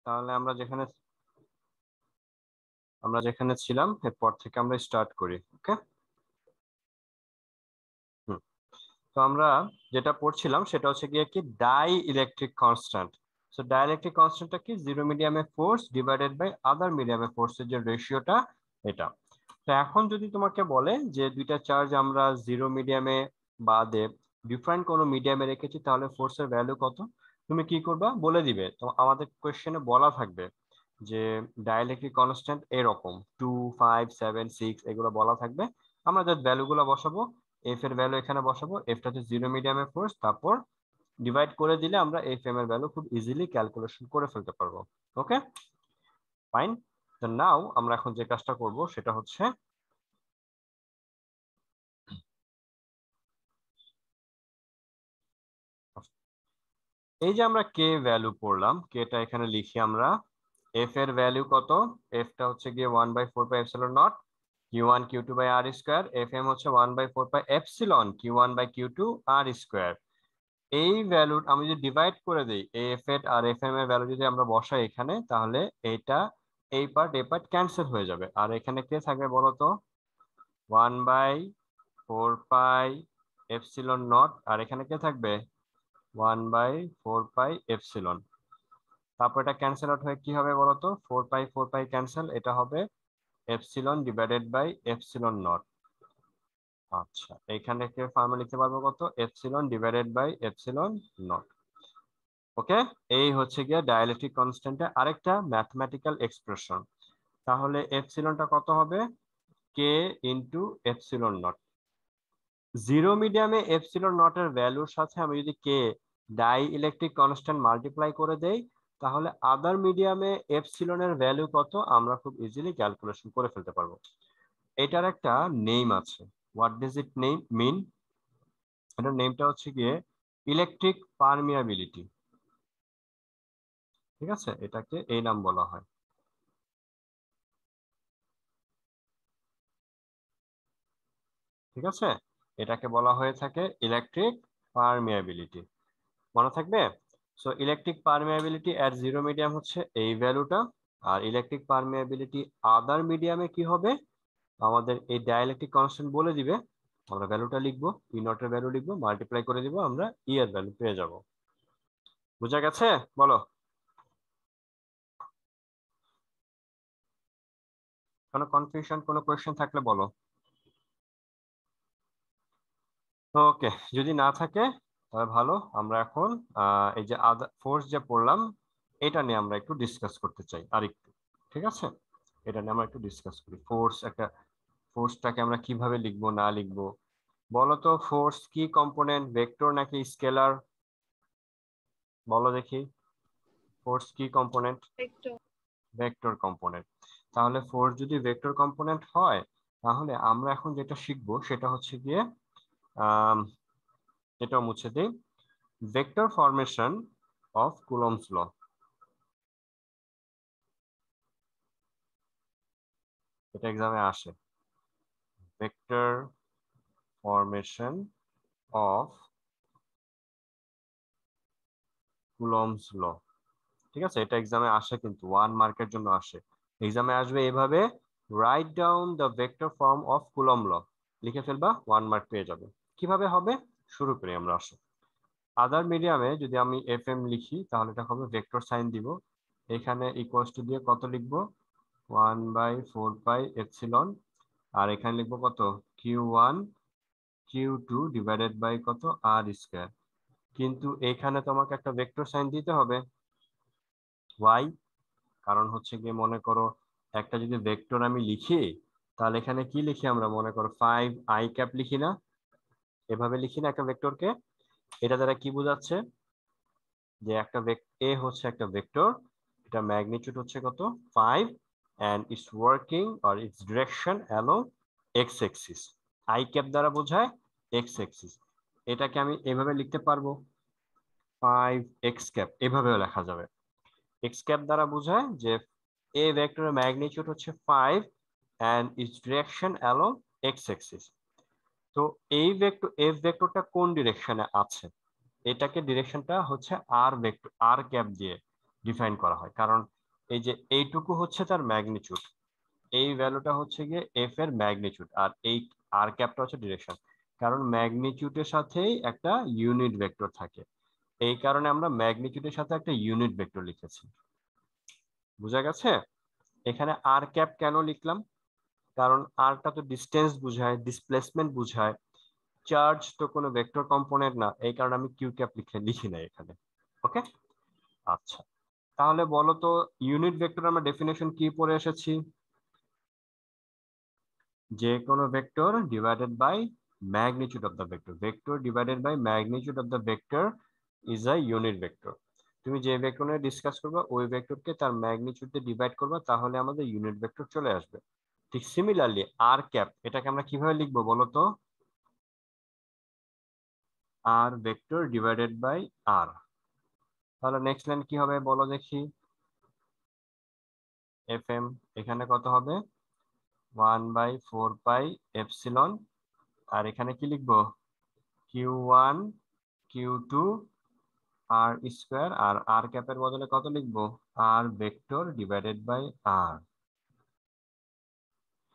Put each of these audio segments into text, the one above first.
তাহলে আমরা যেখানে ছিলাম এরপর থেকে আমরা স্টার্ট করি। ওকে, তো আমরা যেটা পড়ছিলাম সেটা হচ্ছে গিয়ে কি die electric constant. So die electric কনস্ট্যান্টটা কি, জিরো মিডিয়ামে ফোর্স ডিভাইডেড বাই আদার মিডিয়ামে ফোর্সের যে রেশিওটা, এটা। তো এখন যদি তোমাকে বলে যে দুইটা চার্জ আমরা জিরো মিডিয়ামে বাদে ডিফারেন্ট কোনো মিডিয়ামে রেখেছি, তাহলে ফোর্সের ভ্যালু কত, তুমি কি করবা বলে দিবে। তো আমাদের কোয়েশ্চেনে বলা থাকবে যে ডাইইলেকট্রিক কনস্ট্যান্ট এরকম 2, 5, 7, 6 এগুলো বলা থাকবে। আমরা জাস্ট ভ্যালুগুলো বসাবো, এফ এর ভ্যালু এখানে বসাবো, এফটা হচ্ছে জিরো মিডিয়ামের ফোর্স, তারপর ডিভাইড করে দিলে আমরা এফ এম এর ভ্যালু খুব ইজিলি ক্যালকুলেশন করে ফেলতে পারবো। ওকে, ফাইন। তো নাও আমরা এখন যে কাজটা করব সেটা হচ্ছে এই যে আমরা কে ভ্যালু পড়লাম, কেটা এখানে লিখি আমরা। এফ এর ভ্যালু কত, এফটা হচ্ছে গিয়ে 1/4πε0 Q1 Q2/r², এফ এম হচ্ছে 1/4πε Q1/Q2r²। এই ভ্যালু আমি যদি ডিভাইড করে দিই, এফ এর আর এফ এম এর ভ্যালু যদি আমরা বসাই এখানে, তাহলে এইটা এই পার্ট এই পার্ট ক্যান্সেল হয়ে যাবে। আর এখানে কে থাকবে বলো তো, 1/4πε0, আর এখানে কে থাকবে 1/4πε। তারপর এটা ক্যান্সেল আউট হয়ে কি হবে বলতো, 4π ক্যান্সেল, এটা হবে epsilon divided by epsilon naught. আচ্ছা, এখানে কে ফর্মুলা লিখতে পারবো কত, epsilon divided by epsilon naught. Okay, এই হচ্ছে গিয়ে ডাইইলেকট্রিক কনস্ট্যান্টের আরেকটা ম্যাথমেটিক্যাল এক্সপ্রেশন। তাহলে এপসিলনটা কত হবে, কে ইন্টু এপসিলন নট। জিরো মিডিয়ামে এপসিলন নটের ভ্যালুর সাথে আমি যদি কে ডাই ইলেকট্রিক কনস্ট্যান্ট মাল্টিপ্লাই করে দেই, তাহলে আদার মিডিয়ামে এপসিলনের ভ্যালু কত আমরা খুব ইজিলি ক্যালকুলেশন করে ফেলতে পারবো। এটার একটা নেম আছে। হোয়াট ডাজ ইট নেম মিন? এটার নেমটা হচ্ছে গিয়ে ইলেকট্রিক পারমিয়াবিলিটি। ঠিক আছে, এটাকে এই নাম বলা হয়। ঠিক আছে, এটাকে বলা হয়ে থাকে ইলেকট্রিক পারমিয়াবিলিটি, মনে থাকবে। সো ইলেকট্রিক পারমিয়াবিলিটি এট জিরো মিডিয়াম হচ্ছে এই ভ্যালুটা, আর ইলেকট্রিক পারমিয়াবিলিটি আদার মিডিয়ামে কি হবে, আমাদের এই ডাইইলেকট্রিক কনস্ট্যান্ট বলে দিবে, আমরা ভ্যালুটা লিখবো, ই নটের ভ্যালু লিখবো, মাল্টিপ্লাই করে দিব, আমরা ই এর ভ্যালু পেয়ে যাব। বুঝা গেছে বলো? কোনো কনফিউশন, কোনো কোয়েশ্চেন থাকলে বলো। ওকে, যদি না থাকে তাহলে ভালো। আমরা এখন এই যে ফোর্স যে পড়লাম, এটা নিয়ে আমরা একটু ডিসকাস করতে চাই আরেকটু। ঠিক আছে, এটা নিয়ে আমরা একটু ডিসকাস করি। ফোর্সটাকে আমরা কিভাবে লিখবো না লিখবো বলো তো। ফোর্স কি কম্পোনেন্ট, ভেক্টর নাকি স্কেলার? বলো দেখি, ফোর্স কি কম্পোনেন্ট? Vector component. তাহলে ফোর্স যদি ভেক্টর কম্পোনেন্ট হয়, তাহলে আমরা এখন যেটা শিখবো সেটা হচ্ছে গিয়ে এটা মুছে দিই, vector formation of Coulomb's law. এটা এক্সামে আসে, vector formation of Coulomb's law. ঠিক আছে, এটা এক্সামে আসে, কিন্তু 1 মার্কের জন্য আসে। এক্সামে আসবে এভাবে, write down the vector form of Coulomb law, লিখে ফেলবা, 1 মার্ক পেয়ে যাবে। কিভাবে হবে শুরু করি আমরা। আসো, আদার মিডিয়ামে যদি আমি এফ এম লিখি, তাহলে এটা হবে ভেক্টর সাইন দিব, এখানে ইকুয়ালস টু দিয়ে কত লিখবো, 1/4πε, আর এখানে লিখবো কত, Q1 Q2 ডিভাইডেড বাই কত, r²। কিন্তু এখানে তোমাকে একটা ভেক্টর সাইন দিতে হবে, ওয়াই, কারণ হচ্ছে গিয়ে মনে করো একটা যদি ভেক্টর আমি লিখি, তাহলে এখানে কি লিখি আমরা, মনে করো 5i লিখি না, এভাবে লিখি না একটা ভেক্টরকে। এটা দ্বারা কি বোঝাচ্ছে, যে একটা এ হচ্ছে একটা ভেক্টর, এটা ম্যাগনিটিউড হচ্ছে কত 5, and its working or its direction along x axis। i cap দ্বারা বোঝায় x axis। এটাকে আমি এভাবে লিখতে পারবো, 5x ক্যাপ, এভাবেও লেখা যাবে। x ক্যাপ দ্বারা বোঝায় যে এ ভেক্টরের ম্যাগনিটিউড হচ্ছে 5 and its direction along x axis। তো এই ভেক্টর এফ ভেক্টরটা কোন ডিরেকশনে আছে, এটাকে ডিরেকশনটা হচ্ছে আর ভেক্টর আর ক্যাপ দিয়ে ডিফাইন করা হয়, কারণ এই যে এইটুকু হচ্ছে তার ম্যাগনিটিউড, এই ভ্যালুটা হচ্ছে গিয়ে এফ এর ম্যাগনিটিউড, আর এই আর ক্যাপটা হচ্ছে ডিরেকশন, কারণ ম্যাগনিটিউডের সাথেই একটা ইউনিট ভেক্টর থাকে, এই কারণে আমরা ম্যাগনিটিউডের সাথে একটা ইউনিট ভেক্টর লিখেছি। বুঝা গেছে? এখানে আর ক্যাপ কেন লিখলাম, কারণ আরটা তো ডিস্টেন্স বুঝায়, ডিসপ্লেসমেন্ট বুঝায়, চার্জ তো কোনো ভেক্টর কম্পোনেন্ট না, এই কারণে আমি কিউ ক্যাপ লিখি না এখানে। ওকে, আচ্ছা, তাহলে বলো তো ইউনিট ভেক্টর আমরা ডেফিনেশন কি পড়ে এসেছি? যে কোনো vector divided by magnitude of the vector, vector divided by magnitude of the vector is a unit vector. তুমি যে ভেক্টর নিয়ে ডিসকাস করবে ওই ভেক্টরকে তার ম্যাগনিটিউড দিয়ে ডিভাইড করবে, তাহলে আমাদের ইউনিট ভেক্টর চলে আসবে। ঠিক সিমিলারলি আর ক্যাপ, এটাকে আমরা কিভাবে লিখবো বলো তো? আর ভেক্টর ডিভাইডেড বাই আর। তাহলে নেক্সট লাইন কি হবে বলো দেখি? এফ এম, এখানে কত হবে? 1/4 পাই এপসিলন, আর এখানে কি লিখবো? Q1 Q2 আর স্কোয়ার, আর আর ক্যাপের বদলে কত লিখবো? R vector divided by R.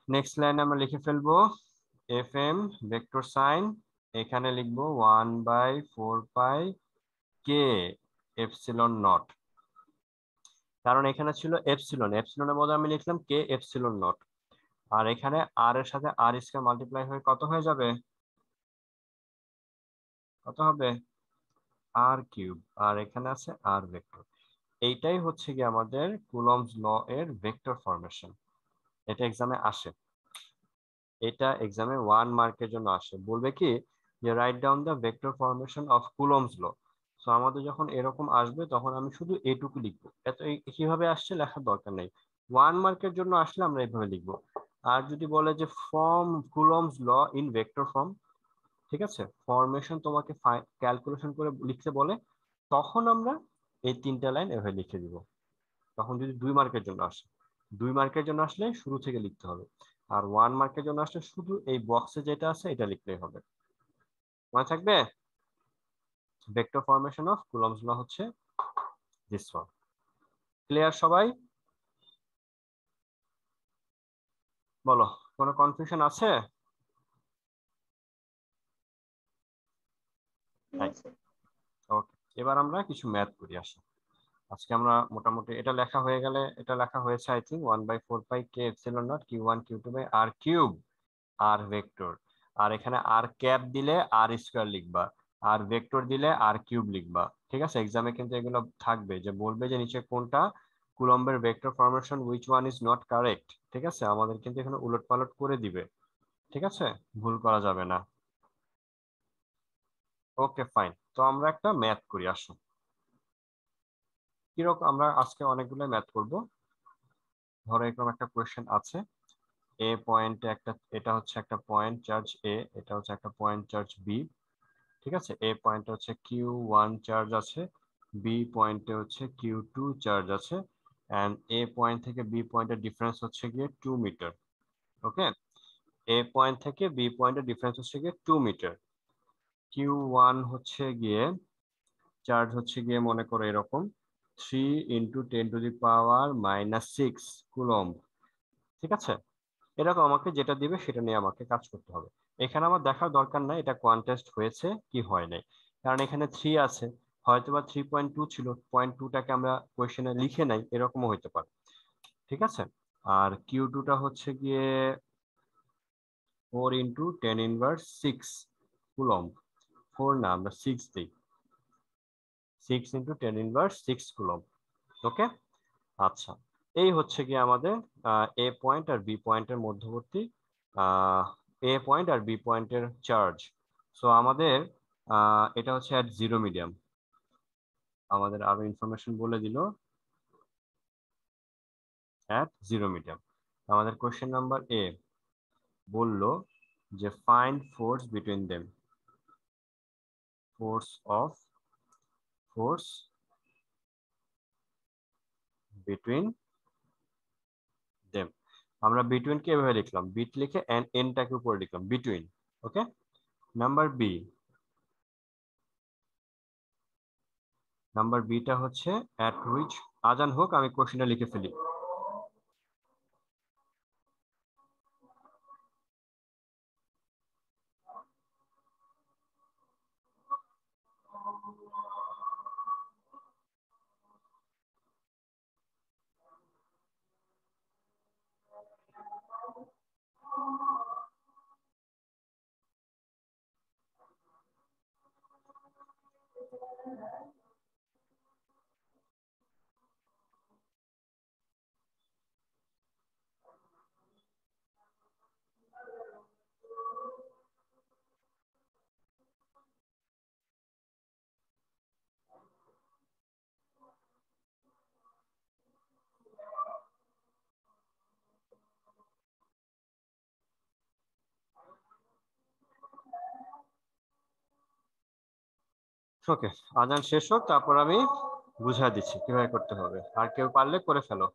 Next line আমরা লিখে ফেলবো এফ এম ভেক্টর সাইন, এখানে লিখবো 1/4 পাই কে এপসিলন নট, কারণ এখানে ছিল এপসিলন, এপসিলনের বদলে আমি লিখলাম কে এপসিলন নট, আর এখানে আর এর সাথে আর স্কয়ার মাল্টিপ্লাই হয়ে কত হয়ে যাবে? কত হবে? আর কিউব, আর এখানে আছে আর ভেক্টর। এইটাই হচ্ছে কি আমাদের কুলম্বস ল এর ভেক্টর ফরমেশন। এটা এক্সামে আসে, এটা এক্সামে 1 মার্কের জন্য আসে, বলবে কি যে write down the vector formation of Coulomb's law. So আমাদের যখন এরকম আসবে তখন আমি শুধু এটুকু লিখবো, এত কিভাবে আসছে লেখার দরকার নেই, 1 মার্কের জন্য আসলে আমরা এইভাবে লিখবো। আর যদি বলে যে form Coulomb's law in vector form, ঠিক আছে, ফরমেশন তোমাকে ক্যালকুলেশন করে লিখতে বলে, তখন আমরা এই 3টা লাইন এভাবে লিখে দিব। তখন যদি 2 মার্কের জন্য আসে, 2 মার্কের জন্য আসলে শুরু থেকে লিখতে হবে, আর 1 মার্কের জন্য আসলে শুধু এই বক্সে যেটা আছে এটা লিখলেই হবে। মনে থাকবে? Vector formation of Coulomb's law হচ্ছে দিস ওয়ান। ক্লিয়ার সবাই? বলো, কোনো কনফিউশন আছে? ওকে, এবার আমরা কিছু ম্যাথ করি আসি। আজকে আমরা মোটামুটি এটা লেখা হয়ে গেলে, এটা লেখা হয়েছে আই থিঙ্ক 1/4 পাই কে epsilon naught Q1 Q2 by R cube, R vector, আর এখানে আর ক্যাপ দিলে আর স্কোয়ার লিখবা, আর ভেক্টর দিলে আর কিউব লিখবা। ঠিক আছে, এক্সামে কিন্তু এগুলো থাকবে, যে বলবে যে নিচে কোনটা কুলম্বের vector formation which one is not correct. ঠিক আছে, আমাদের কিন্তু এখানে উলট পালট করে দিবে। ঠিক আছে, ভুল করা যাবে না। ওকে ফাইন, তো আমরা একটা ম্যাথ করি আসো। কিরকম, আমরা আজকে অনেকগুলো ম্যাথ করব। ধরো এরকম একটা কোয়েশ্চেন আছে, এ পয়েন্টে একটা, এটা হচ্ছে একটা পয়েন্ট চার্জ এ, এটা হচ্ছে একটা পয়েন্ট চার্জ বি। ঠিক আছে, এ পয়েন্টে হচ্ছে Q1 চার্জ আছে, বি পয়েন্টে হচ্ছে Q2 চার্জ আছে, এন্ড এ পয়েন্ট থেকে বি পয়েন্টের ডিফারেন্স হচ্ছে গিয়ে 2 মিটার। ওকে, এ পয়েন্ট থেকে বি পয়েন্টের ডিফারেন্স হচ্ছে গিয়ে 2 মিটার। Q1 হচ্ছে গিয়ে চার্জ হচ্ছে গিয়ে মনে করো এরকম 3 × 10⁻⁻⁶ কুলম্ব। ঠিক আছে, এরকম আমাকে যেটা দিবে সেটা নিয়ে আমাকে কাজ করতে হবে। এখানে আমার দেখার দরকার নাই এটা কোয়ান্টেস্ট হয়েছে কি হয় নাই, কারণ এখানে 3 আছে, হয়তোবা 3.2 ছিল, 0.2টাকে আমরা কোয়েশ্চেনে লিখে নাই, এরকমও হইতে পারে। ঠিক আছে, আর Q2টা হচ্ছে গিয়ে 4 × 10⁻⁶ কুলম্ব। 4 না, আমরা 6 দিই, 6 × 10⁻⁶ কুলম্ব। ওকে, আচ্ছা, এই হচ্ছে কি আমাদের এ পয়েন্ট আর বি পয়েন্টের মধ্যবর্তী, এ পয়েন্ট আর বি পয়েন্টের চার্জ। সো আমাদের এটা হচ্ছে অ্যাট জিরো মিডিয়াম, আমাদের আরো ইনফরমেশন বলে দিল অ্যাট জিরো মিডিয়াম। আমাদের কোশ্চেন নাম্বার এ বলল যে find force between them, force between them. আমরা বিটুইন কে এভাবে লিখলাম, বিট লিখে এনটাকে উপরে লিখলাম বিটুইন। ওকে, নাম্বার বি, নাম্বার বিটা হচ্ছে অ্যাট হুইচ আজান হোক, আমি কোশ্চেনটা লিখে ফেলি। ওকে, আজান শেষ হোক, তারপর আমি বুঝাই দিচ্ছি কিভাবে করতে হবে, আর কেউ পারলে করে ফেলো।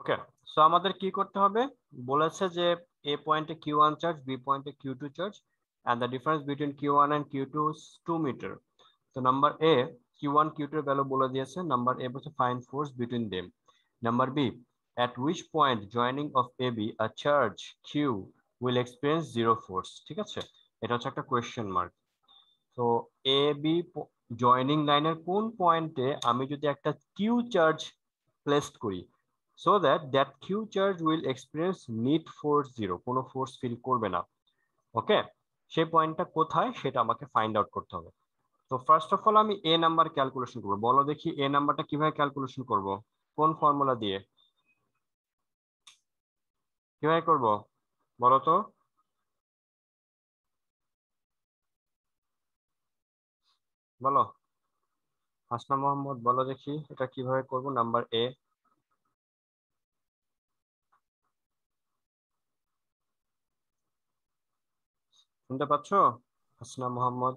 ওকে, সো আমাদের কি করতে হবে, বলেছে যে এ পয়েন্টে Q1 চার্জ, বি পয়েন্টে Q2 charge, and the difference between Q1 and Q2 is 2 metre. তো নাম্বার এ Q1 Q2 এর ভ্যালু বলে দিয়েছে, নাম্বার এ বলছে find force between them. Number B, at which point joining of AB a charge Q will experience zero force। ঠিক আছে, এটা হচ্ছে একটা কোয়েশ্চেন মার্ক। তো এ বি জয়নিং লাইনের কোন পয়েন্টে আমি যদি একটা কিউ চার্জ প্লেসড করি, so that that Q charge will experience net force zero, কোনো ফোর্স ফিল করবে না। ওকে, সেই পয়েন্টটা কোথায় সেটা আমাকে ফাইন্ড আউট করতে হবে। তো ফার্স্ট অফ অল আমি এ নাম্বার ক্যালকুলেশন করবো। বলো দেখি এ নাম্বারটা কিভাবে ক্যালকুলেশন করব, কোন ফর্মুলা দিয়ে কিভাবে করব, বলো তো। বলো হাসনা মোহাম্মদ, বলো দেখি এটা কিভাবে করব নাম্বার এ। শুনতে পাচ্ছো হাসনা মোহাম্মদ?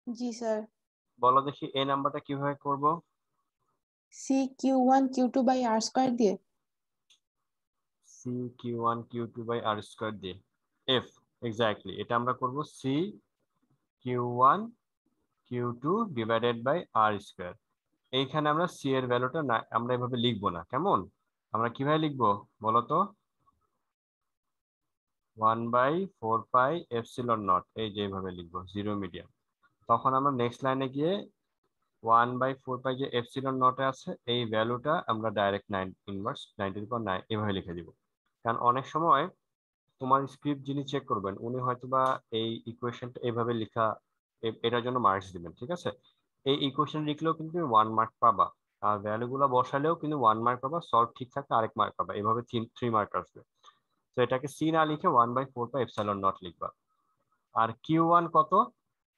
জি স্যার। বলো দেখি এই নাম্বারটা কিভাবে করব। CQ1 Q2/r² দিয়ে। সি Q1 Q2/r² দিয়ে, এফ, এক্স্যাক্টলি এটা আমরা করব সি Q1 Q2/r²। এইখানে আমরা সি এর ভ্যালুটা না আমরা এভাবে লিখবো না, কেমন, আমরা কিভাবে লিখবো বলো তো, 1/4πε0, এই যে এইভাবে লিখবো জিরো মিডিয়াম। তখন আমরা নেক্সট লাইনে গিয়ে 1/4π যে এপসিলন নটে আছে এই ভ্যালুটা আমরা ডাইরেক্ট 9 এভাবে লিখে দিব। কারণ অনেক সময় তোমার স্ক্রিপ্ট যিনি চেক করবেন উনি হয়তোবা এই ইকুয়েশনটা এভাবে লেখা, এটার জন্য মার্কস দিবেন, ঠিক আছে। এই ইকুয়েশন লিখলেও কিন্তু 1 মার্ক পাবা, আর ভ্যালু গুলা বসালেও কিন্তু 1 মার্ক পাবা, সলভ ঠিক থাকলে আরেক মার্ক পাবা, এভাবে 3 মার্ক আসবে। তো এটাকে সি না লিখে 1/4πε0 লিখবা। আর Q1 কত,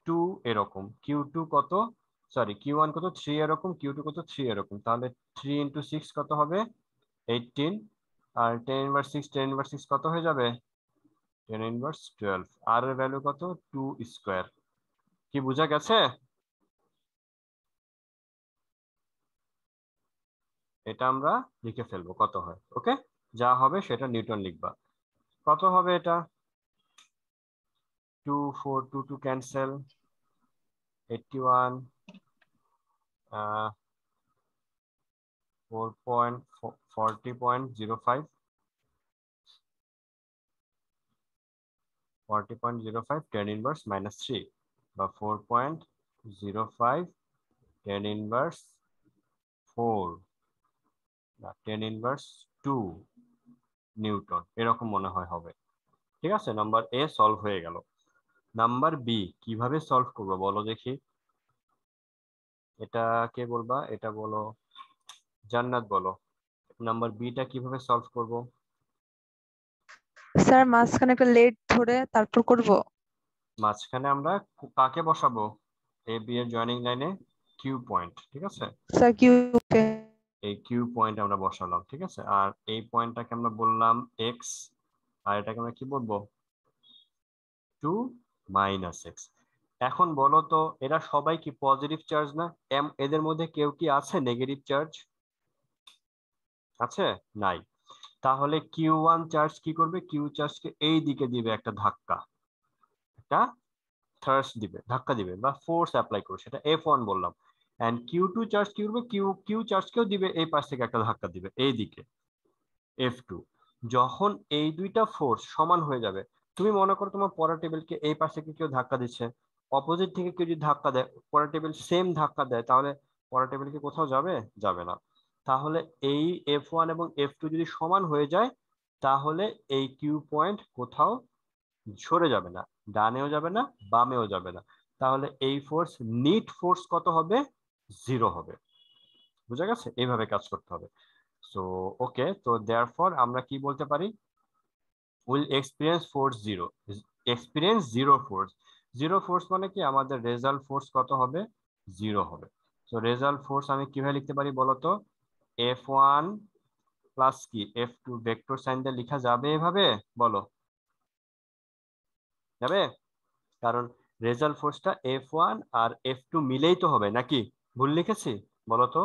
2 এরকম, Q2 কত, সরি Q1 কত 3 এরকম, Q2 কত 3 এরকম, তাহলে 3 × 6 কত হবে 18, আর 10 × 6 10 × 6 কত হয়ে যাবে 10 × 12, আর এর ভ্যালু কত 2 স্কোয়ার। কি বোঝা গেছে? এটা আমরা লিখে ফেলবো কত হয়। ওকে, যা হবে সেটা নিউটন লিখবা। কত হবে এটা, 2 4 2 2 ক্যান্সেল, 81 40.05 40.05 10 ইনভার্স -3, বা 4.05 10 ইনভার্স 4 না 10 ইনভার্স 2 নিউটন, এরকম মনে হয় হবে। ঠিক আছে, নাম্বার এ সলভ হয়ে গেল। নাম্বার বি কিভাবে সলভ করবো বলো দেখি, এটা কে বলবা, এটা বলো জান্নাত, বলো নাম্বার বিটা কিভাবে সলভ করব। স্যার মাঝখানে একটা লেট ধরে তারপর করব। মাঝখানে আমরা কাকে বসাবো, এ বি এর জয়েনিং লাইনে কিউ পয়েন্ট, ঠিক আছে। স্যার কিউ কে। এই কিউ পয়েন্ট আমরা বসালাম, ঠিক আছে, আর এই পয়েন্টটাকে আমরা বললাম এক্স, আর এটাকে আমরা কি বলবো 2 - x। এখন বলো তো এরা সবাই কি পজিটিভ চার্জ না, এদের মধ্যে কেউ কি আছে নেগেটিভ চার্জ, আছে? নাই। তাহলে Q1 চার্জ কি করবে, কিউ চার্জকে এই দিকে দিবে একটা ধাক্কা, একটা থার্স্ট দিবে, ধাক্কা দিবে বা ফোর্স অ্যাপ্লাই করবে, সেটা F1 বললাম। এন্ড Q2 চার্জ কি করবে, কিউ চার্জকেও দিবে, এই পাশ থেকে একটা ধাক্কা দিবে এই দিকে F2। যখন এই দুইটা ফোর্স সমান হয়ে যাবে, তুমি মনে করো তোমার পরের টেবিলকে এই পাশ থেকে কেউ ধাক্কা দিচ্ছে, অপোজিট থেকে কেউ যদি ধাক্কা দেয়, পরের টেবিল সেম ধাক্কা দেয়, তাহলে পরের টেবিল কি কোথাও যাবে? যাবে না। তাহলে এই F1 এবং F2 যদি সমান হয়ে যায়, তাহলে এই কিউ পয়েন্ট কোথাও সরে যাবে না, ডানেও যাবে না, বামেও যাবে না। তাহলে এই ফোর্স, নিট ফোর্স কত হবে? 0 হবে। বুঝা গেছে? এইভাবে কাজ করতে হবে। সো ওকে, তো দেয়ারফর আমরা কি বলতে পারি? Will experience force zero, experience zero force. Zero force মানে কি, আমাদের রেজাল্ট ফোর্স কত হবে? 0 হবে। তো রেজাল্ট ফোর্স আমি কিভাবে লিখতে পারি বলতো? F1 প্লাস কি F2 ভেক্টর সাইন দিয়ে লেখা যাবে এভাবে? বলো, যাবে? কারণ রেজাল্ট ফোর্সটা F1 আর F2 মিলেই তো হবে, নাকি ভুল লিখেছি? বলো তো।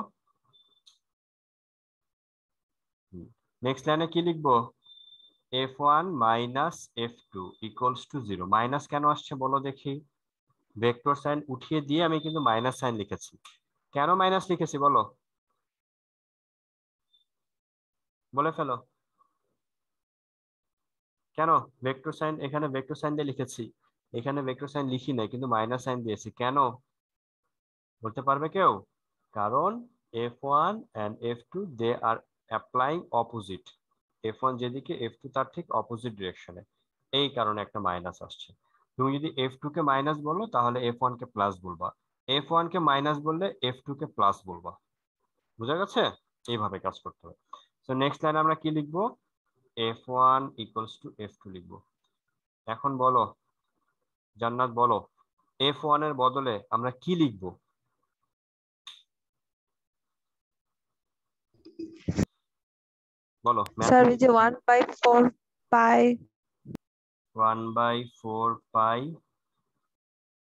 নেক্সট লাইনে কি লিখবো? F1 minus F2 equals to 0। Minus কেন আসছে বলো দেখি? ভেক্টর সাইন উঠিয়ে দিয়ে আমি কিন্তু মাইনাস সাইন লিখেছি। কেন মাইনাস লিখেছি বলো, বলে ফেলো। কেন ভেক্টর সাইন, এখানে ভেক্টর সাইন দিয়ে লিখেছি, এখানে ভেক্টর সাইন লিখি নাই, কিন্তু মাইনাস সাইন দিয়েছি কেন? বলতে পারবে কেউ? কারণ F1 and F2 they are applying opposite. F1 যেদিকে, F2 তার ঠিক অপোজিট ডিরেকশনে, এই কারণে একটা মাইনাস আসছে। তুমি যদি F2 কে মাইনাস বলো, তাহলে F1 কে প্লাস বলবা, F1 কে মাইনাস বললে F2 কে প্লাস বলবা। বুঝা গেছে? এইভাবে কাজ করতে হবে। তো নেক্সট লাইন আমরা কি লিখবো? F1 ইকুয়ালস টু F2 লিখবো। এখন বলো জান্নাত, বলো F1 এর বদলে আমরা কি লিখবো? বলো স্যার ম্যাথে। ওই যে 1/4 পাই। 1/4 পাই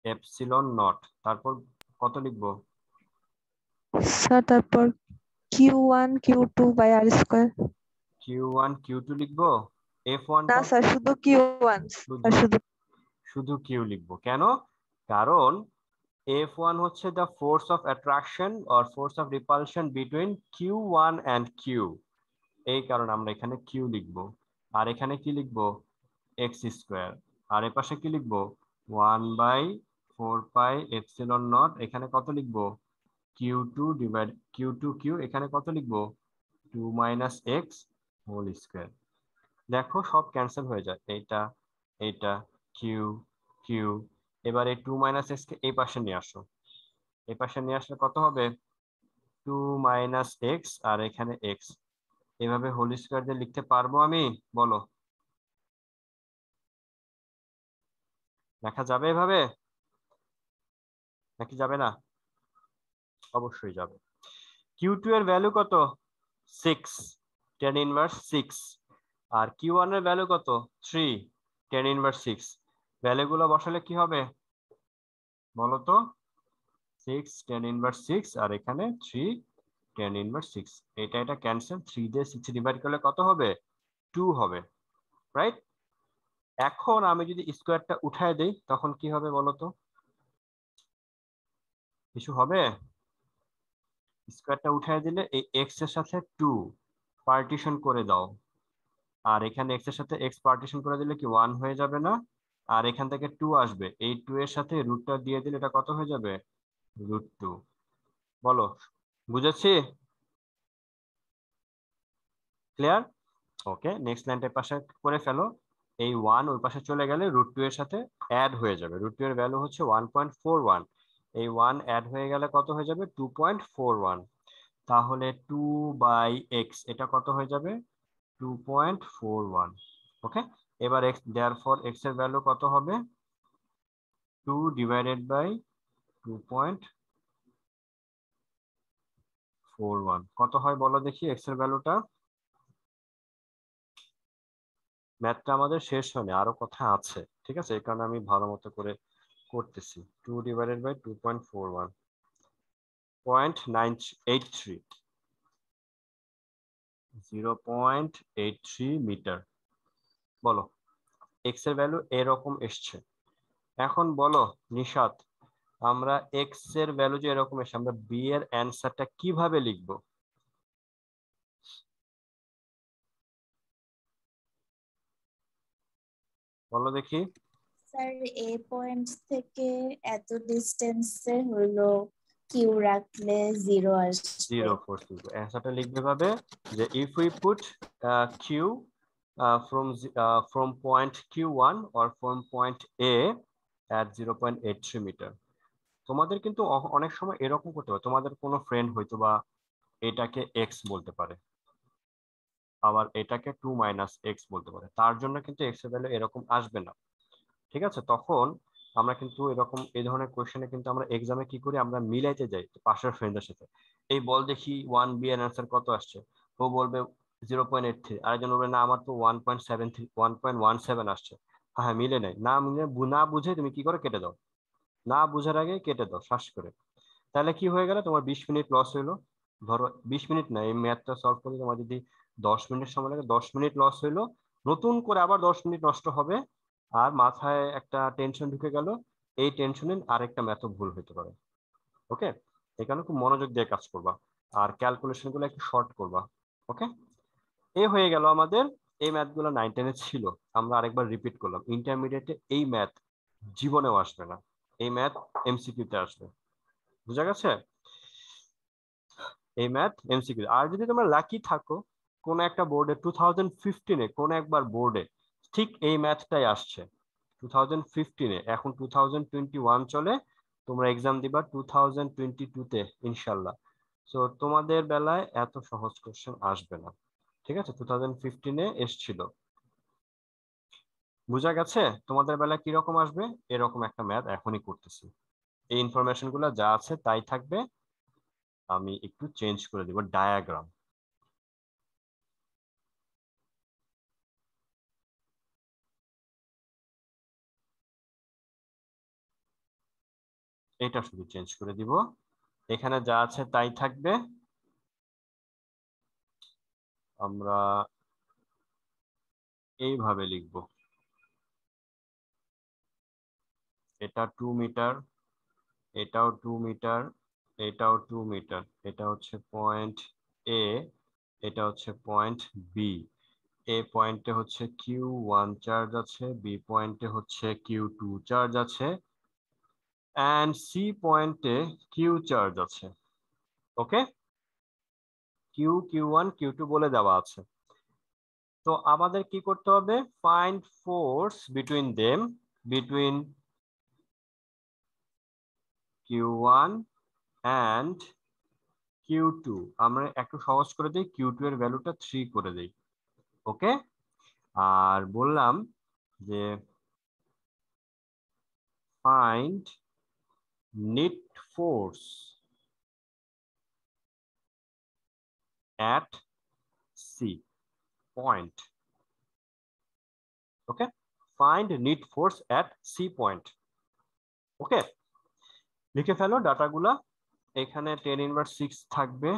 এপসিলন নট, তারপর কত লিখবো? স্যার তারপর Q1 Q2/r²। Q1 Q2 লিখবো। F1 না টা স্যার, শুধু Q1 শুধু, স্যার, শুধু। শুধু Q লিখবো কেন? কারণ F1 হচ্ছে the force of attraction or force of repulsion between Q1 and Q, এই কারণে আমরা এখানে Q লিখবো। আর এখানে কি লিখবো? X square. আর এ পাশে কি লিখবো? 1/4 পাই এপসিলন নট। এখানে কত লিখবো? Q2 ডিভাইড Q2 এখানে কত লিখবো? 2 মাইনাস এক্স হোল স্কোয়ার। দেখো সব ক্যান্সেল হয়ে যায়, এইটা এইটা, কিউ কিউ। এবার এই 2 মাইনাস এক্স কে এই পাশে নিয়ে আসো, এই পাশে নিয়ে আসলে কত হবে? 2 মাইনাস এক্স আর এখানে এক্স। এভাবে হোল স্কোয়ার দিয়ে লিখতে পারবো আমি? বলো, লেখা যাবে এভাবে নাকি যাবে না? অবশ্যই যাবে। Q2 এর ভ্যালু কত? 6, tan ইনভার্স 6। আর Q1 এর ভ্যালু কত? 3, tan ইনভার্স 6। ভ্যালুগুলো বসালে কি হবে বলো তো? 6 tan ইনভার্স 6 আর এখানে 3 tan ইনভার্স 6। এটা ক্যান্সেল, 3 দিয়ে 6 ডিভাইড করলে কত হবে? 2 হবে, রাইট? এখন আমি যদি স্কোয়ারটা উঠায় দেই, তখন কি হবে বলো তো? কিছু হবে? স্কোয়ারটা উঠায় দিলে এই এক্স এর সাথে 2 পার্টিশন করে দাও, আর এখানে এক্স এর সাথে এক্স পার্টিশন করে দিলে কি 1 হয়ে যাবে না? আর এখান থেকে 2 আসবে, এই 2 এর সাথে রুটটা দিয়ে দিলে এটা কত হয়ে যাবে? √2। বলো, বুঝেছি? ক্লিয়ার? ওকে, নেক্সট লাইনটার পাশে করে ফেলো। এই 1 ওই পাশে চলে গেলে √2 এর সাথে অ্যাড হয়ে যাবে। √2 এর ভ্যালু হচ্ছে 1.41। এই 1 অ্যাড হয়ে গেলে কত হয়ে যাবে? 2.41। তাহলে 2/x এটা কত হয়ে যাবে? 2.41। ওকে, এবার x, দেয়ারফর x এর ভ্যালু কত হবে? 2 ডিভাইডেড বাই 2.41 কত হয় বলো দেখি x এর ভ্যালুটা? ম্যাথটা আমাদের শেষ হয়নি, আরো কথা আছে, ঠিক আছে? এই কারণে আমি ভালো মতো করে করতেছি। 2 ডিভাইডেড বাই 2.41, 0.983, 0.83 মিটার। বলো, এক্স এর ভ্যালু এরকম এসছে। এখন বলো নিশাত, আমরা এক্স এর ভ্যালু যে এরকম এসে আমরা বি এর অ্যান্সারটা কিভাবে লিখবো? বলো দেখি। স্যার এ পয়েন্ট থেকে এত ডিস্টেন্সে হলো কিউ রাখলে 0 আসবে। 0 4 লিখবো। অ্যান্সারটা লিখবে ভাবে যে if we put Q from point Q1 or from point A at 0.83 metre. তোমাদের কিন্তু অনেক সময় এরকম করতে পারে, তোমাদের কোনো ফ্রেন্ড হয়তো বা এটাকে এক্স বলতে পারে, আবার এটাকে 2 মাইনাস এক্স বলতে পারে, তার জন্য কিন্তু এক্স এর ভ্যালু এরকম আসবে না। ঠিক আছে, তখন আমরা কিন্তু এরকম এই ধরনের কোশ্চেনে কিন্তু আমরা এক্সামে কি করি, আমরা মিলাইতে যাই পাশের ফ্রেন্ডের সাথে। এই বল দেখি 1B এর অ্যান্সার কত আসছে, ও বলবে 0.83, আরেকজন বলবে না আমার তো 1.73 1.17 আসছে। হ্যাঁ মিলে নেই, না মিলে না বুঝে তুমি কি করে কেটে দাও, না বুঝার আগে কেটে দাও শ্বাস করে। তাহলে কি হয়ে গেল, তোমার 20 মিনিট লস হইলো। ধরো 20 মিনিট না, এই ম্যাথটা সলভ করতে তোমার যদি 10 মিনিট সময় লাগে, 10 মিনিট লস হইলো, নতুন করে আবার 10 মিনিট নষ্ট হবে। আর মাথায় একটা টেনশন ঢুকে গেল, এই টেনশনে আরেকটা ম্যাথও ভুল হতে পারে। ওকে, এই কারণে খুব মনোযোগ দিয়ে কাজ করবা, আর ক্যালকুলেশন গুলো একটু শর্ট করবা। ওকে, এ হয়ে গেল আমাদের। এই ম্যাথ গুলো 9-10 ছিল, আমরা আরেকবার রিপিট করলাম। ইন্টারমিডিয়েটে এই ম্যাথ জীবনেও আসবে না, এই ম্যাথ এমসিকিউ তে আসবে। বুঝা গেছে? এই ম্যাথ এমসিকিউ। আর যদি তোমরা লাকি থাকো, কোন একটা বোর্ডে 2015-এ কোন একবার বোর্ডে ঠিক এই ম্যাথটাই আসছে 2015-এ, এখন 2021 চলে, তোমরা এক্সাম দিবা 2022-তে ইনশাল্লাহ। সো তোমাদের বেলায় এত সহজ কোশ্চেন আসবে না। ঠিক আছে, 2015-এ এসছিল। বুঝা গেছে তোমাদের বেলায় কিরকম আসবে? এরকম একটা ম্যাথ এখনই করতেছি। এই ইনফরমেশন গুলো যা আছে তাই থাকবে, আমি একটু চেঞ্জ করে দিব ডায়াগ্রাম। এটা শুধু চেঞ্জ করে দিব, এখানে যা আছে তাই থাকবে। আমরা এইভাবে লিখব, এটা 2 মিটার, এটাও 2 মিটার, এটাও 2 মিটার, এটা হচ্ছে পয়েন্ট এ, এটা হচ্ছে পয়েন্ট বি। এ পয়েন্টে হচ্ছে Q1 চার্জ আছে, বি পয়েন্টে হচ্ছে Q2 চার্জ আছে, এন্ড সি পয়েন্টে কিউ চার্জ আছে। ওকে, Q1 Q2 বলে দেওয়া আছে। তো আমাদের কি করতে হবে, find force between them, between Q1 and Q2। আমরা একটু সহজ করে দিই, Q2 এর ভ্যালুটা 3 করে দিই। ওকে, আর বললাম যে find net force at C point। Okay, find net force at C point। ওকে, লিখে ফেলো ডাটাগুলা। এখানে 10⁻6 থাকবে,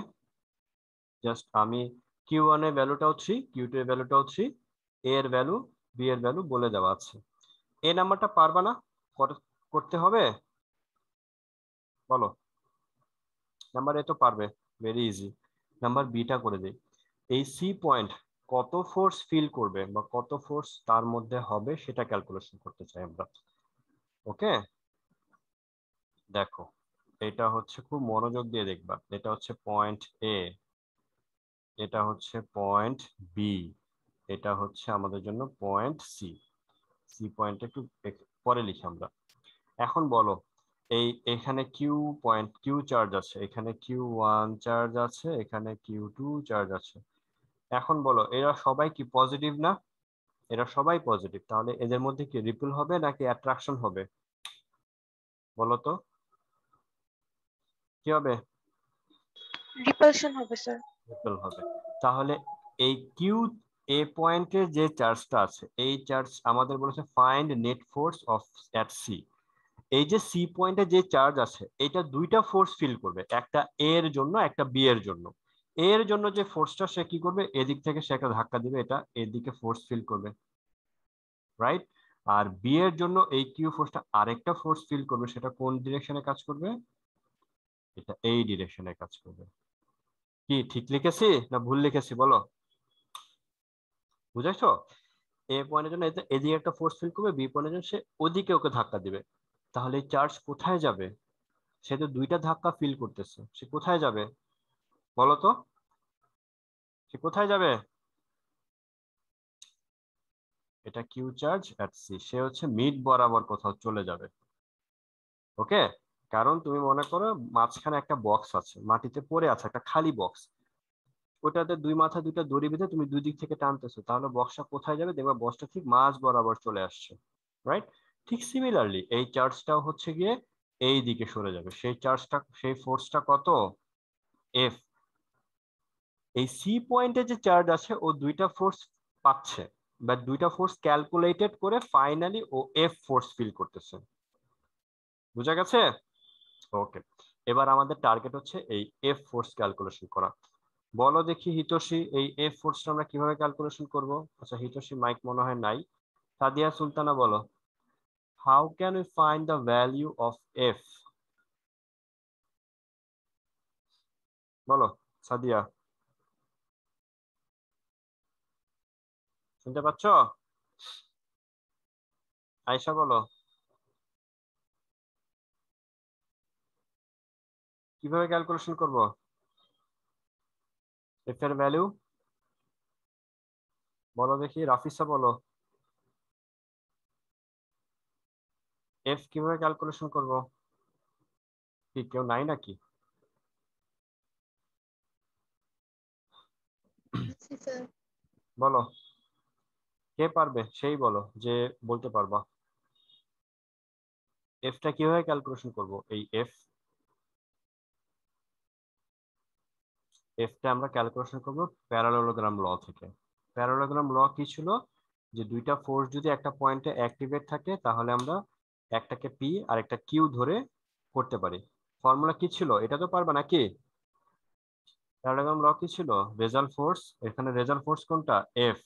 জাস্ট আমি Q1 এর ভ্যালুটাও 3, Q2 এর ভ্যালুটাও 3, A এর ভ্যালু, B এর ভ্যালু বলে দেওয়া আছে। এ নাম্বারটা পারবা না করতে হবে? বলো। নাম্বার এ তো পারবে, ভেরি ইজি। নাম্বার বিটা করে দিই। এই সি পয়েন্ট কত ফোর্স ফিল করবে বা কত ফোর্স তার মধ্যে হবে সেটা ক্যালকুলেশন করতে চাই আমরা। ওকে, দেখো এটা হচ্ছে, খুব মনোযোগ দিয়ে দেখবা, এটা হচ্ছে পয়েন্ট এ, এটা হচ্ছে পয়েন্ট বি, এটা হচ্ছে আমাদের জন্য পয়েন্ট সি। সি পয়েন্ট একটু পরে লিখি আমরা। এখন বলো, এখানে কিউ চার্জ আছে, এখানে Q1 চার্জ আছে, এখানে Q2 চার্জ আছে। এখন বলো এরা সবাই কি পজিটিভ না? এরা সবাই পজিটিভ, তাহলে এদের মধ্যে কি রিপেল হবে নাকি অ্যাট্রাকশন হবে? বলো তো কি হবে? রিপালশন হবে স্যার। রিপেল হবে। তাহলে এই এ পয়েন্টের যে চার্জটা আছে, এই চার্জ আমাদের বলেছে find net force of at C. এই যে সি পয়েন্টে যে চার্জ আছে, এটা দুইটা ফোর্স ফিল করবে, একটা এ এর জন্য, একটা বি এর জন্য। এ এর জন্য যে ফোর্সটা সে কি করবে, এদিক থেকে সে একটা ধাক্কা দিবে, এটা এদিকে ফোর্স ফিল করবে, রাইট? আর বি এর জন্য এই কিউ ফোর্সটা আরেকটা ফোর্স ফিল করবে, সেটা কোন ডিরেকশনে কাজ করবে? এটা এই ডিরেকশনে কাজ করবে। কি ঠিক লিখেছি না ভুল লিখেছি বলো? বুঝাইছো? এ পয়েন্টের জন্য এদিকে একটা ফোর্স ফিল করবে, বি পয়েন্টের জন্য সে ওদিকে ওকে ধাক্কা দিবে। তাহলে এই চার্জ কোথায় যাবে? সে তো দুইটা ধাক্কা ফিল করতেছে, সে কোথায় যাবে বলো তো? সে কোথায় যাবে? এটা কিউ চার্জ এট সি, সে হচ্ছে মিড বরাবর কোথাও চলে যাবে। ওকে, কারণ তুমি মনে করো মাঝখানে একটা বক্স আছে, মাটিতে পড়ে আছে একটা খালি বক্স, ওটাতে দুই মাথা দুইটা দড়ি বেঁধে তুমি দুই দিক থেকে টানতেছো, তাহলে বক্সটা কোথায় যাবে? দেখবে বক্সটা ঠিক মাঝ বরাবর চলে আসছে, রাইট? ঠিক সিমিলারলি এই চার্জটাও হচ্ছে গিয়ে এই দিকে সরে যাবে। সেই চার্জটা, সেই ফোর্সটা কত? এফ। এই সি পয়েন্টে যে চার্জ আছে ও দুইটা ফোর্স পাচ্ছে, বা দুইটা ফোর্স ক্যালকুলেটেড করে ফাইনালি ও এফ ফোর্স ফিল করতেছে। বুঝা গেছে? ওকে, এবার আমাদের টার্গেট হচ্ছে এই এফ ফোর্স ক্যালকুলেশন করা। বলো দেখি হিতোষী, এই এফ ফোর্সটা আমরা কিভাবে ক্যালকুলেশন করব? আচ্ছা হিতোষী মাইক মনে হয় নাই। সাদিয়া সুলতানা বলো, how can we find the value of F? বলো সাদিয়া, শুনতে পাচ্ছ? আয়শা বলো, কিভাবে ক্যালকুলেশন করব এফ এর ভ্যালু? বলো দেখি রাফিসা বলো, এফ কিভাবে ক্যালকুলেশন করব? কি কেউ নাই নাকি? বলো, কে পারবে সেই বলো যে বলতে পারবা। এফটা কিভাবে ক্যালকুলেশন করব? এই এফটা আমরা ক্যালকুলেশন করব প্যারালেলোগ্রাম ল থেকে। প্যারালেলোগ্রাম ল কি ছিল? যে দুইটা ফোর্স যদি একটা পয়েন্টে অ্যাক্টিভেট থাকে তাহলে আমরা একটাকে পি আর একটা কিউ ধরে করতে পারি। ফর্মুলা কি ছিল? এটা তো পারবা নাকি? প্যারালেলোগ্রাম ল কি ছিল? রেজাল্ট ফোর্স, এখানে রেজাল্ট ফোর্স কোনটা? এফ।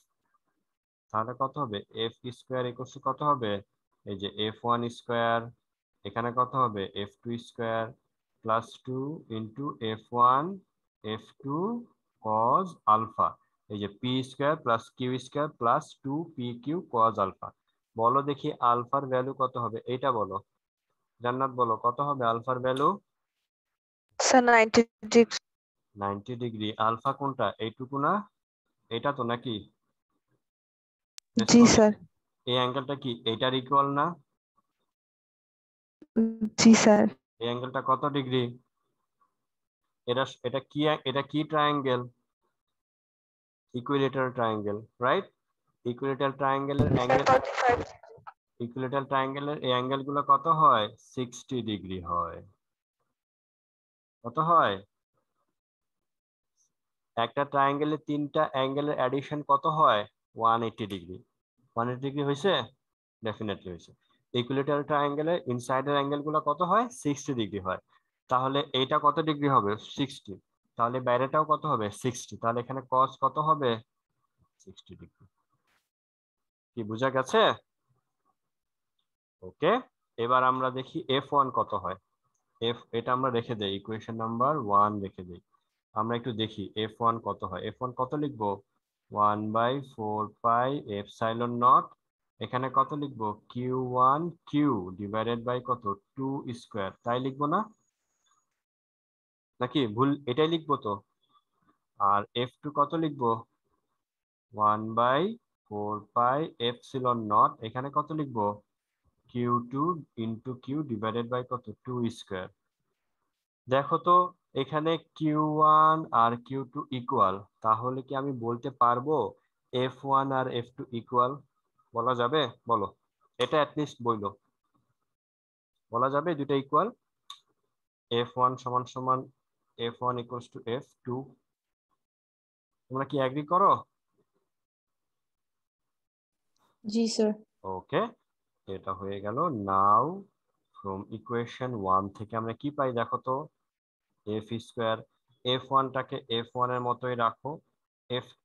তাহলে কত হবে? এফ স্কোয়ার ইকুয়াল টু কত হবে? এই যে এফ ওয়ান স্কোয়ার, এখানে কত হবে? F two square plus two into F one F two cos alpha, এই যে P square plus Q square plus two P Q cos alpha. বলো দেখি আলফার ভ্যালু কত হবে? এইটা বলো, জান্নাত বলো কত হবে আলফার value? Sir 90 degree. 90 degree. Alpha কোনটা? এইটুকু না? এটা তো নাকি? জি স্যার। এই অ্যাঙ্গেলটা কি এইটার ইকুয়াল না? জি স্যার। এই অ্যাঙ্গেলটা কত ডিগ্রি? এটা এটা কি, এটা কি triangle? Equilateral triangle, right? Equilateral ট্রায়াঙ্গেলের অ্যাঙ্গেল, ইকুইলেটারাল ট্রায়াঙ্গেলের এই অ্যাঙ্গেল গুলো কত হয়? 60 ডিগ্রি হয়। কত হয়? একটা ট্রায়াঙ্গেলের তিনটা অ্যাঙ্গেলের অ্যাডিশন কত হয়? 180 ডিগ্রি। 180 ডিগ্রি হয়েছে? ডেফিনেটলি হয়েছে। ইকুইলেটারাল ট্রায়াঙ্গেলের ইনসাইডের অ্যাঙ্গেল গুলো কত হয়? 60 ডিগ্রি হয়। তাহলে এইটা কত ডিগ্রি হবে? 60। তাহলে বাইরেটাও কত হবে? 60। তাহলে এখানে cos কত হবে? 60 ডিগ্রি। কি বোঝা গেছে? ওকে, এবার আমরা দেখি এফ ওয়ান কত হয়। এটা আমরা রেখে দেই, ইকুয়েশন নাম্বার 1 রেখে দেই। আমরা একটু দেখি এফ ওয়ান কত হয়। এফ ওয়ান কত লিখবো? 1/4 পাই এপসাইলন নট, এখানে কত লিখবো? Q one Q divided by কত? 2 স্কোয়ার, তাই লিখবো না? নাকি ভুল? এটাই লিখবো তো। আর এফ টু কত লিখবো? 1/4 পাই এপসিলন নট, এখানে কত লিখবো? Q two into Q divided by কত? 2 স্কোয়ার। দেখো তো এখানে কিউ ওয়ান আর কিউ টু ইকুয়াল, তাহলে কি আমি বলতে পারবো এফ ওয়ান আর এফ টু ইকুয়াল? বলা যাবে? বলো, এটা অ্যাটলিস্ট বইলো, বলা যাবে দুটো ইকুয়াল? এফ ওয়ান সমান সমান F one equals to F two. তোমরা কি এগ্রি করো? জি স্যার। ওকে, এটা হয়ে গেল। নাও ফ্রম ইকুয়েশন 1 থেকে আমরা কি পাই দেখো তো? F square. এফ ওয়ানটাকে এফ ওয়ান এর মতোই রাখো,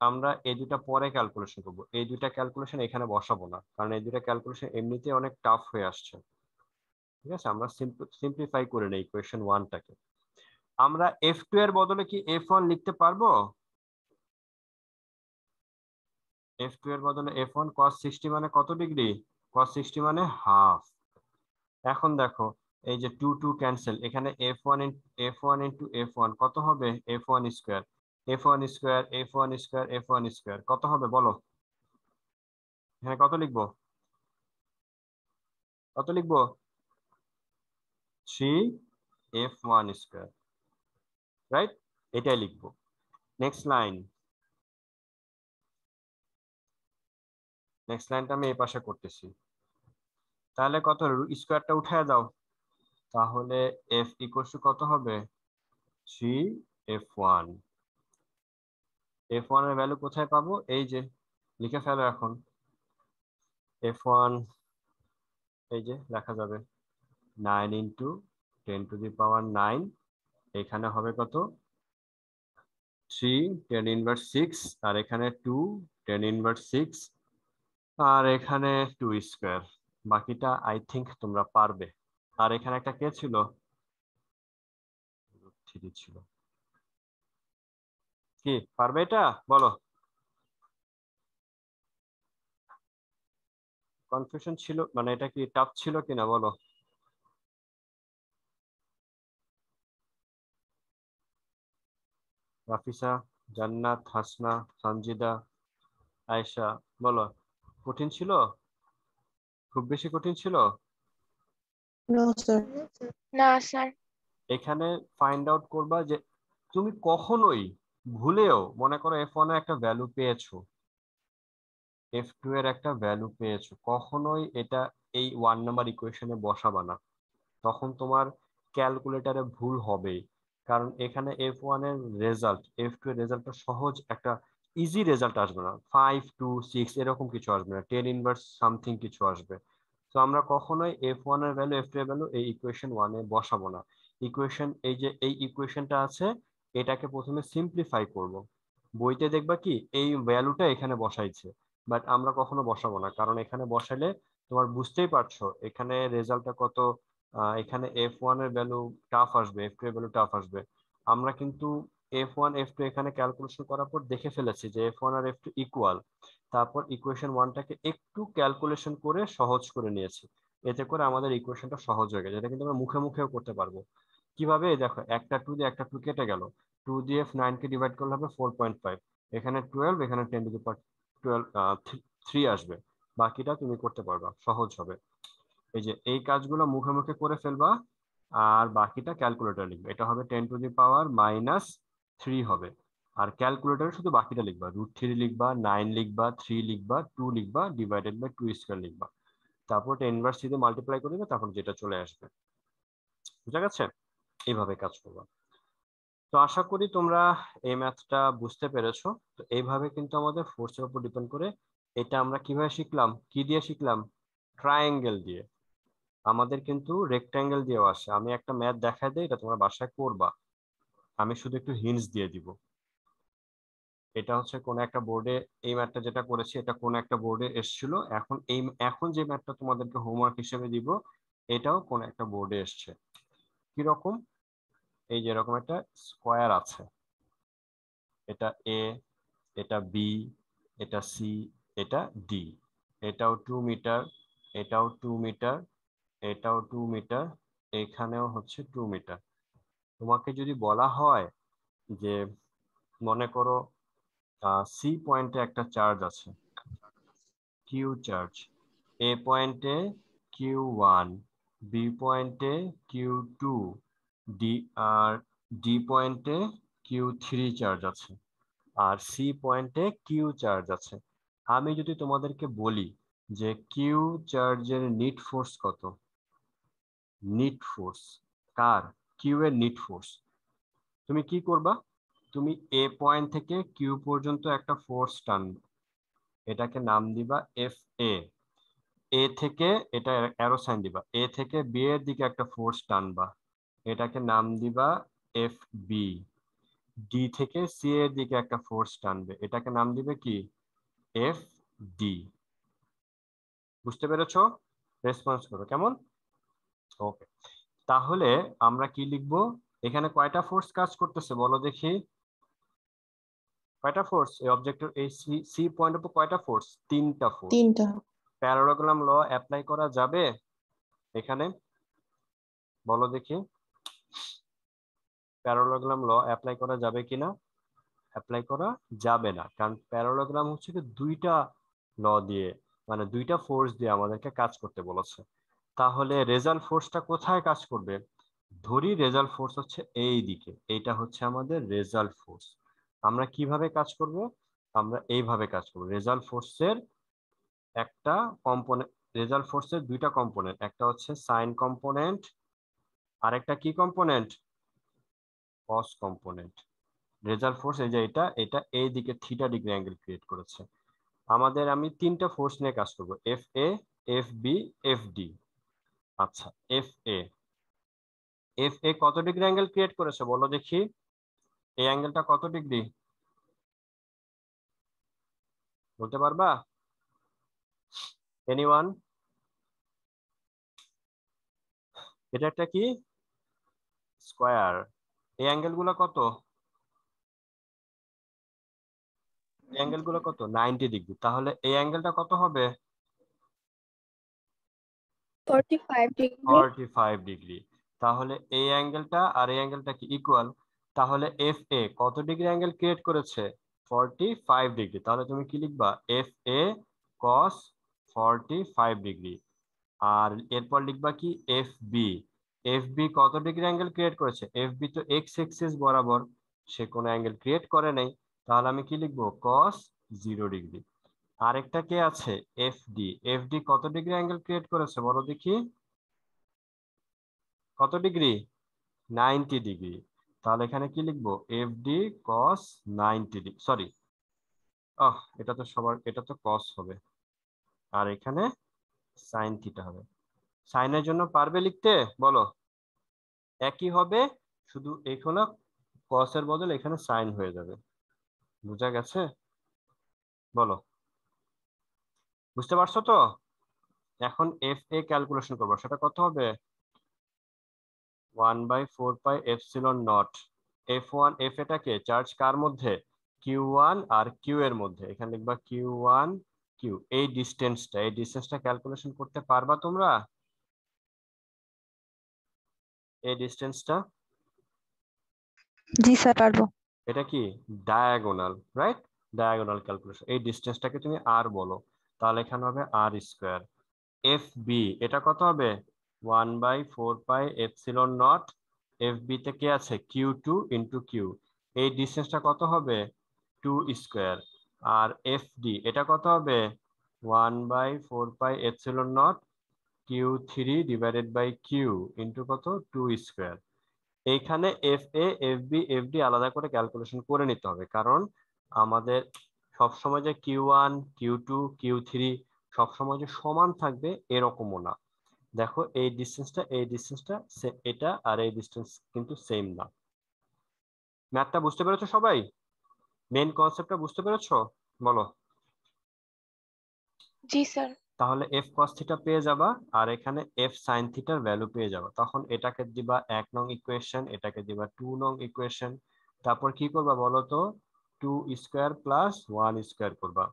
আমরা এই দুটা পরে ক্যালকুলেশন করব, এই দুটা ক্যালকুলেশন এখানে বসাবো না, কারণ এই দুটা ক্যালকুলেশন এমনিতে অনেক টাফ হয়ে আসছে। ঠিক আছে, আমরা সিম্পলিফাই করে নেই ইকুয়েশন 1টাকে। আমরা f2 এর বদলে কি f1 লিখতে পারবো? f2 এর বদলে f1 cos 60 মানে কত ডিগ্রি? cos 60 মানে হাফ। এখন দেখো এই যে 2 2 ক্যান্সেল, এখানে f1 ইনটু f1 কত হবে? f1 square, f1 square, f1 square, f1 square কত হবে বলো? হ্যাঁ কত লিখবো? কত লিখবো? 3f1 square, right? এটাই লিখবো। নেক্সট লাইন, নেক্সট লাইনটা আমি এই পাশে করতেছি। তাহলে কত? স্কয়ারটা উঠায় দাও, তাহলে f ইকুয়াল টু কত হবে? 3f1। f1 এর ভ্যালু কোথায় পাবো? এই যে লিখে ফেলো এখন। f1 এই যে লেখা যাবে 9 ইন্টু 10⁻৯, এখানে হবে কত? 3 10⁻6, আর এখানে 2 10⁻6, আর এখানে 2 স্কয়ার। বাকিটা আই থিংক তোমরা পারবে। আর এখানে একটা কে ছিল? 3 ছিল। কি পারবে এটা বলো? কনফিউশন ছিল মানে এটা কি টাফ ছিল কিনা বলো? রাফিসা, জান্নাত, হাসনা, সঞ্জিদা, আয়েশা, বলো কঠিন ছিল? খুব বেশি কঠিন ছিল? No, sir. না স্যার। এখানে ফাইন্ড আউট করবা যে তুমি কখনোই ভুলেও মনে করো f1 এর একটা ভ্যালু পেয়েছো, f2 এর একটা ভ্যালু পেয়েছো, কখনোই এটা এই 1 নাম্বার ইকুয়েশনে বসাবা না, তখন তোমার ক্যালকুলেটরে ভুল হবেই। কারণ এখানে f1 এর রেজাল্ট f2 এর রেজাল্টটা সহজ, একটা ইজি রেজাল্ট আসবে না, 5 2 6 এরকম কিছু আসবে না, 10 ইনভার্স সামথিং কিছু আসবে। তো আমরা কখনোই f1 এর ভ্যালু f2 এর ভ্যালু এই ইকুয়েশন 1 এ বসাবো না। ইকুয়েশন এই যে এই ইকুয়েশনটা আছে, এটাকে প্রথমে সিম্পলিফাই করব। বইতে দেখবা কি এই ভ্যালুটা এখানে বসাইছে, বাট আমরা কখনো বসাবো না, কারণ এখানে বসালে তোমার বুঝতেই পারছো এখানে রেজাল্টটা কত। এখানে f1 এর ভ্যালু টাফ আসবে, f2 এর ভ্যালু টাফ আসবে। আমরা কিন্তু f1 f2 এখানে ক্যালকুলেশন করার পর দেখে ফেলেছি যে f1 আর f2 ইকুয়াল। তারপর ইকুয়েশন 1টাকে একটু ক্যালকুলেশন করে সহজ করে নিয়েছি, এতে করে আমাদের ইকুয়েশনটা সহজ হয়ে গেছে। এটা কিন্তু আমরা মুখে মুখেও করতে পারবো। কিভাবে? এই দেখো একটা 2 দিয়ে একটা 2 কেটে গেল, 2 দিয়ে 9 কে ডিভাইড করলে হবে 4.5, এখানে 12, এখানে 10⁻12 3 আসবে। বাকিটা তুমি করতে পারবা, সহজ হবে। এই যে এই কাজগুলো মুখে মুখে করে ফেলবা, আর বাকিটা ক্যালকুলেটর লিখবে। এটা হবে 10⁻³ হবে। আর ক্যালকুলেটরে শুধু বাকিটা লিখবা, √3 লিখবা, 9 লিখবা, 3 লিখবা, 2 লিখবা, ডিভাইডেড বাই 2 স্কয়ার লিখবা। তারপর 10⁻³ দিয়ে মাল্টিপ্লাই করে দিবে, তারপর যেটা চলে আসবে। বুঝা গেছে? এইভাবে কাজ করবা। তো আশা করি তোমরা এই ম্যাথটা বুঝতে পেরেছো। তো এইভাবে কিন্তু আমাদের ফোর্সের উপর ডিপেন্ড করে। এটা আমরা কিভাবে শিখলাম? কি দিয়ে শিখলাম? ট্রায়াঙ্গেল দিয়ে। আমাদের কিন্তু রেক্ট্যাঙ্গেল দিয়েও আসে। আমি একটা ম্যাথ দেখাই দিই, এটা তোমরা বাসায় করবা, আমি শুধু একটু হিন্টস দিয়ে দিব। এটা হচ্ছে কোন একটা বোর্ডে, এই ম্যাথটা যেটা করেছি এটা কোন একটা বোর্ডে এসেছিল। এখন যে ম্যাথটা তোমাদেরকে হোমওয়ার্ক হিসেবে দিব, এটাও কোন একটা বোর্ডে এসছে। কিরকম? এই যে এরকম একটা স্কোয়ার আছে, এটা এ, এটা বি, এটা সি, এটা ডি, এটাও 2 মিটার, এটাও 2 মিটার, এটাও 2 মিটার, এখানেও হচ্ছে 2 মিটার। তোমাকে যদি বলা হয় যে মনে করো সি পয়েন্টে একটা চার্জ আছে, কিউ চার্জ, এ পয়েন্টে Q1, বি পয়েন্টে Q2, ডি আর ডি পয়েন্টে Q3 চার্জ আছে, আর সি পয়েন্টে কিউ চার্জ আছে। আমি যদি তোমাদেরকে বলি যে কিউ চার্জের নিট ফোর্স কত? নিট ফোর্স কার? কিউ এর নিট ফোর্স। তুমি কি করবা? তুমি এ পয়েন্ট থেকে কিউ পর্যন্ত একটা ফোর্স টানবে, এটাকে নাম দিবা এফ এ। এ থেকে এটা অ্যারো সাইন দিবা, এ থেকে বি এর দিকে একটা ফোর্স টানবা, এটাকে নাম দিবা এফ বি। ডি থেকে সি এর দিকে একটা ফোর্স টানবে, এটাকে নাম দিবে কি এফ ডি। বুঝতে পেরেছো? রেসপন্স করো কেমন। ওকে, তাহলে আমরা কি লিখবো, এখানে কয়টা ফোর্স কাজ করতেছে বলো দেখি, কয়টা ফোর্স এই অবজেক্টের এই সি পয়েন্টের উপর কয়টা ফোর্স, তিনটা ফোর্স। তিনটা। প্যারালালোগ্রাম ল অ্যাপ্লাই করা যাবে এখানে, বলো দেখি প্যারালালোগ্রাম ল অ্যাপ্লাই করা যাবে কিনা। অ্যাপ্লাই করা যাবে না, কারণ প্যারালালোগ্রাম হচ্ছে কি দুইটা ল দিয়ে, মানে দুইটা ফোর্স দিয়ে আমাদেরকে কাজ করতে বলেছে। তাহলে রেজাল্ট ফোর্সটা কোথায় কাজ করবে, ধরি রেজাল্ট ফোর্স হচ্ছে এই দিকে, এইটা হচ্ছে আমাদের রেজাল্ট ফোর্স। আমরা কিভাবে কাজ করব, আমরা এইভাবে কাজ করব। রেজাল্ট ফোর্সের একটা কম্পোনেন্ট, রেজাল্ট ফোর্সের দুইটা কম্পোনেন্ট, একটা হচ্ছে সাইন কম্পোনেন্ট, আরেকটা কি কম্পোনেন্ট, কস কম্পোনেন্ট। রেজাল্ট ফোর্স এই যে এটা, এটা এই দিকে থিটা ডিগ্রি অ্যাঙ্গেল ক্রিয়েট করেছে। আমাদের আমি তিনটা ফোর্স নিয়ে কাজ করব, F A, F B, F D. আচ্ছা, এফ এ, এফ এ কত ডিগ্রি অ্যাঙ্গেল ক্রিয়েট করেছে বলো দেখি, এই অ্যাঙ্গেলটা কত ডিগ্রি বলতে পারবা, এনিওয়ান? এটা একটা কি স্কয়ার, এই অ্যাঙ্গেল গুলো কত, এই অ্যাঙ্গেল গুলো কত 90 ডিগ্রি, তাহলে এই অ্যাঙ্গেলটা কত হবে 45 degree. 45 ডিগ্রি। তাহলে এই অ্যাঙ্গেলটা আর এই অ্যাঙ্গেলটা কি ইকুয়াল, তাহলে এফ এ কত ডিগ্রি অ্যাঙ্গেল ক্রিয়েট করেছে 45 ডিগ্রি। তাহলে তুমি কি লিখবা, এফ এ কস 45 ডিগ্রি। আর এরপর লিখবা কি এফ বি, এফ বি কত ডিগ্রি অ্যাঙ্গেল ক্রিয়েট করেছে, এফ বি তো এক্স এক্সিস বরাবর, সে কোনো অ্যাঙ্গেল ক্রিয়েট করে নাই, তাহলে আমি কি লিখবো কস 0 ডিগ্রি। আরেকটা কে আছে এফ ডি, এফ ডি কত ডিগ্রি অ্যাঙ্গেল ক্রিয়েট করেছে বলো দেখি, কত ডিগ্রি 90 ডিগ্রি। তাহলে এখানে কি লিখবো এফ ডি কস 90 ডিগ্রি, সরি এটা তো সবার, এটা তো কস হবে, আর এখানে সাইন থিটা হবে। সাইনের জন্য পারবে লিখতে বলো, একই হবে, শুধু এখানে কসের বদলে এখানে সাইন হয়ে যাবে। বুঝা গেছে বলো, বুঝতে পারছো তো? এখন এফ এ ক্যালকুলেশন করবো, সেটা কত হবে 1/4πε0। এফ ওয়ান, এফ এটাকে চার্জ কার মধ্যে, কিউ ওয়ান আর কিউ এর মধ্যে, এখানে লিখবা কিউ ওয়ান কিউ। এই ডিস্টেন্সটা ক্যালকুলেশন করতে পারবা তোমরা, এই ডিস্টেন্সটা, জি স্যার পারবো। এটা কি ডায়াগোনাল, রাইট? ডায়াগোনাল ক্যালকুলেশন, এই ডিস্টেন্সটাকে তুমি আর বলো, তাহলে এখানে হবে আর স্কোয়ার। এফ বি এটা কত হবে 1/4πε0। এফ বি তে কে আছে কিউ টু ইন্টু কিউ, এই ডিস্টেন্সটা কত হবে 2 স্কোয়ার। আর এফ ডি এটা কত হবে 1/4πε0 Q three divided by Q into কত 2 স্কোয়ার। এইখানে F A, F B, F D আলাদা করে ক্যালকুলেশন করে নিতে হবে, কারণ আমাদের সবসময় যে Q one, Q two, Q three সবসময় যে সমান থাকবে এরকমও না। দেখো এই ডিস্টেন্সটা এটা আর এই ডিস্টেন্স কিন্তু সেম না। ম্যাথটা বুঝতে পেরেছো সবাই, মেইন কনসেপ্টটা বুঝতে পেরেছো বলো। জি স্যার। তাহলে এফ কস থিটা পেয়ে যাবা, আর এখানে এফ সাইন থিটার ভ্যালু পেয়ে যাবা। তখন এটাকে দিবা 1 নং ইকুয়েশন, এটাকে দিবা 2 নং ইকুয়েশন। তারপর কি করবা বলো তো, 2 স্কোয়ার প্লাস 1 স্কোয়ার করবা।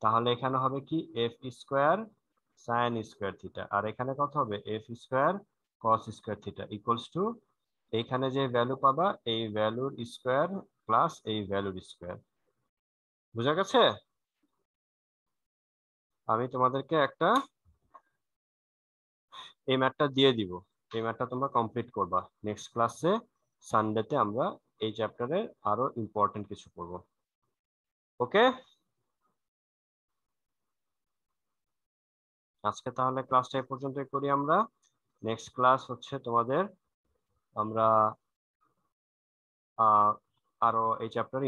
তাহলে এখানে হবে কি F square sine square theta, আর এখানে কত হবে F square cos square theta equals to, এইখানে যে ভ্যালু পাবা এই ভ্যালুর স্কোয়ার প্লাস এই ভ্যালুর স্কোয়ার। বুঝা গেছে? আমি তোমাদেরকে একটা এই ম্যাথটা দিয়ে দিব, এই ম্যাথটা তোমরা কমপ্লিট করবা। নেক্সট ক্লাসে সানডেতে আমরা এই চ্যাপ্টারের আরো ইম্পর্টেন্ট কিছু পড়ব। ওকে, আজকে তাহলে ক্লাসটা এই পর্যন্তই করি আমরা। নেক্সট ক্লাস হচ্ছে তোমাদের, আমরা আরো এই চ্যাপ্টারে